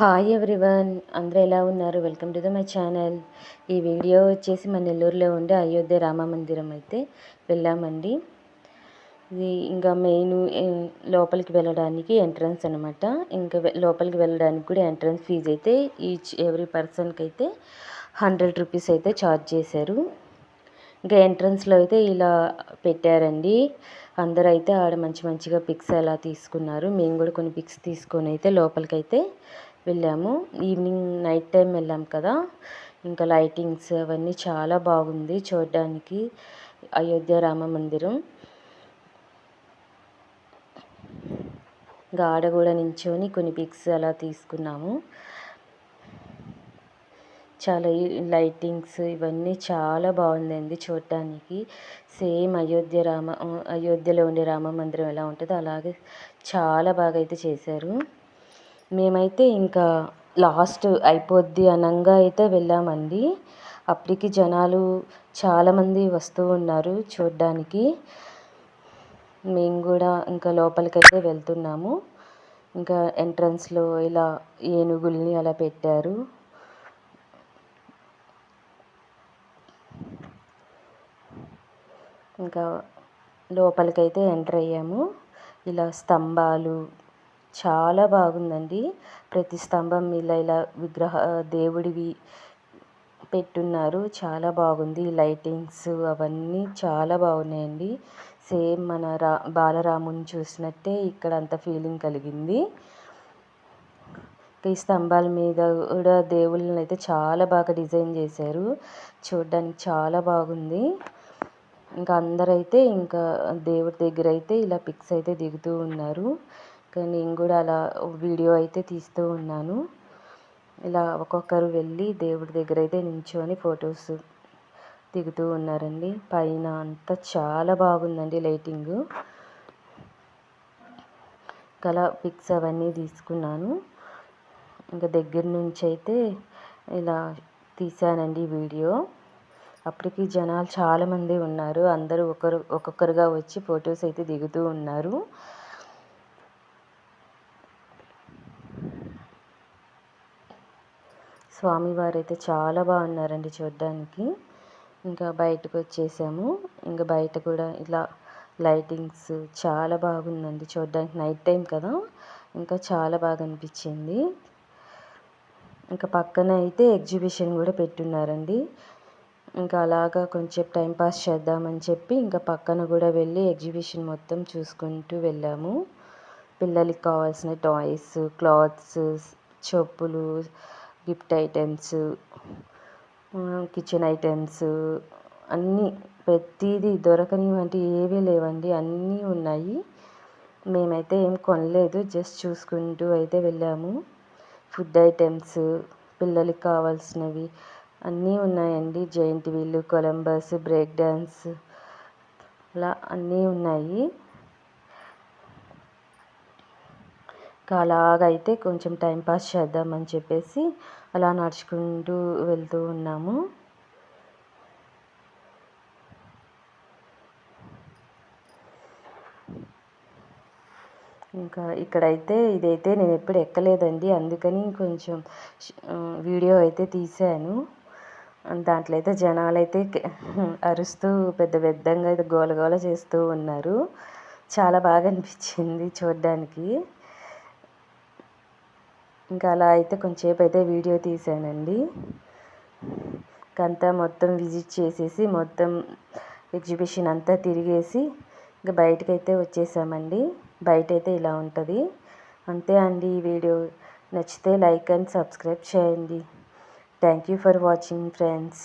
Hi everyone, అందరూ ఎలా ఉన్నారు? Welcome to my channel. ఈ వీడియో వచ్చేసి మన నెల్లూరులో ఉండే అయోధ్య రామ మందిరం అయితే వెళ్ళామండి. ఇది ఇంకా మెయిన్ లోపలికి వెళ్ళడానికి ఎంట్రన్స్ అనమాట. ఇంకా లోపలికి వెళ్ళడానికి కూడా ఎంట్రన్స్ ఫీజు అయితే ఎవ్రీ పర్సన్కి అయితే 100 రూపీస్ అయితే ఛార్జ్ చేశారు. ఇంకా ఎంట్రన్స్లో అయితే ఇలా పెట్టారండి. అందరూ అయితే ఆడ మంచిగా పిక్స్ అలా తీసుకున్నారు. మేము కూడా కొన్ని పిక్స్ తీసుకొని అయితే లోపలికైతే వెళ్ళాము. ఈవినింగ్ నైట్ టైం వెళ్ళాం కదా, ఇంకా లైటింగ్స్ అవన్నీ చాలా బాగుంది చూడడానికి అయోధ్య రామ మందిరం. ఇంకా ఆడ కూడా నించొని కొన్ని పిక్స్ అలా తీసుకున్నాము. చాలా లైటింగ్స్ ఇవన్నీ చాలా బాగుందండి చూడటానికి. సేమ్ అయోధ్యలో ఉండే రామ మందిరం ఎలా ఉంటుందో అలాగే చాలా బాగా అయితే చేశారు. మేమైతే ఇంకా లాస్ట్ అయిపోద్ది అనంగా అయితే వెళ్ళామండి. అప్పటికి జనాలు చాలామంది వస్తూ ఉన్నారు చూడడానికి. మేము కూడా ఇంకా లోపలికైతే వెళ్తున్నాము. ఇంకా ఎంట్రన్స్లో ఇలా ఏనుగుల్ని అలా పెట్టారు. ఇంకా లోపలికైతే ఎంటర్ అయ్యాము. ఇలా స్తంభాలు చాలా బాగుందండి. ప్రతి స్తంభం ఇలా దేవుడివి పెట్టున్నారు. చాలా బాగుంది. లైటింగ్స్ అవన్నీ చాలా బాగున్నాయండి. సేమ్ మన బాలరాముని చూసినట్టే ఇక్కడ అంత ఫీలింగ్ కలిగింది. ఈ స్తంభాల మీద కూడా దేవుళ్ళని అయితే చాలా బాగా డిజైన్ చేశారు. చూడడానికి చాలా బాగుంది. ఇంకా అందరైతే ఇంకా దేవుడి దగ్గర అయితే ఇలా పిక్స్ అయితే దిగుతూ ఉన్నారు. కానీ నేను కూడా అలా వీడియో అయితే తీస్తూ ఉన్నాను. ఇలా ఒక్కొక్కరు వెళ్ళి దేవుడి దగ్గర అయితే నించొని ఫొటోస్ దిగుతూ ఉన్నారండి. పైన అంతా చాలా బాగుందండి లైటింగ్. అలా పిక్స్ అవన్నీ తీసుకున్నాను. ఇంకా దగ్గర నుంచి అయితే ఇలా తీసానండి వీడియో. అప్పటికి జనాలు చాలామంది ఉన్నారు. అందరూ ఒక్కొక్కరుగా వచ్చి ఫొటోస్ అయితే దిగుతూ ఉన్నారు. స్వామివారు అయితే చాలా బాగున్నారండి చూడడానికి. ఇంకా బయటకు వచ్చేసాము. ఇంకా బయట కూడా ఇలా లైటింగ్స్ చాలా బాగుందండి చూడడానికి. నైట్ టైం కదా, ఇంకా చాలా బాగా అనిపించింది. ఇంకా పక్కన అయితే ఎగ్జిబిషన్ కూడా పెట్టున్నారండి. ఇంకా అలాగా కొంచెం టైంపాస్ చేద్దామని చెప్పి ఇంకా పక్కన కూడా వెళ్ళి ఎగ్జిబిషన్ మొత్తం చూసుకుంటూ వెళ్ళాము. పిల్లలకి కావాల్సిన టాయ్స్, క్లాత్స్, చెప్పులు, గిఫ్ట్ ఐటమ్స్, కిచెన్ ఐటమ్స్ అన్నీ ప్రతిదీ దొరకనివంటి ఏవీ లేవండి, అన్నీ ఉన్నాయి. మేమైతే ఏం కొనలేదు, జస్ట్ చూసుకుంటూ అయితే వెళ్ళాము. ఫుడ్ ఐటమ్స్, పిల్లలకి కావాల్సినవి అన్నీ ఉన్నాయండి. Giant wheel, Columbus, break dance అలా అన్నీ ఉన్నాయి. అలాగైతే కొంచెం టైంపాస్ చేద్దామని చెప్పేసి అలా నడుచుకుంటూ వెళ్తూ ఉన్నాము. ఇంకా ఇక్కడైతే ఇదైతే నేను ఎప్పుడు ఎక్కలేదండి, అందుకని కొంచెం వీడియో అయితే తీశాను. దాంట్లో అయితే జనాలు అయితే అరుస్తూ పెద్దగా అయితే గోలగోల చేస్తూ ఉన్నారు. చాలా బాగా అనిపించింది చూడడానికి. ఇంకా అలా అయితే కొంచెంసేపు అయితే వీడియో తీసానండి. అంతా మొత్తం విజిట్ చేసేసి మొత్తం ఎగ్జిబిషన్ అంతా తిరిగేసి ఇంకా బయటకైతే వచ్చేసామండి. బయట అయితే ఇలా ఉంటుంది. అంతే అండి. ఈ వీడియో నచ్చితే లైక్ అండ్ సబ్స్క్రైబ్ చేయండి. Thank you for watching friends.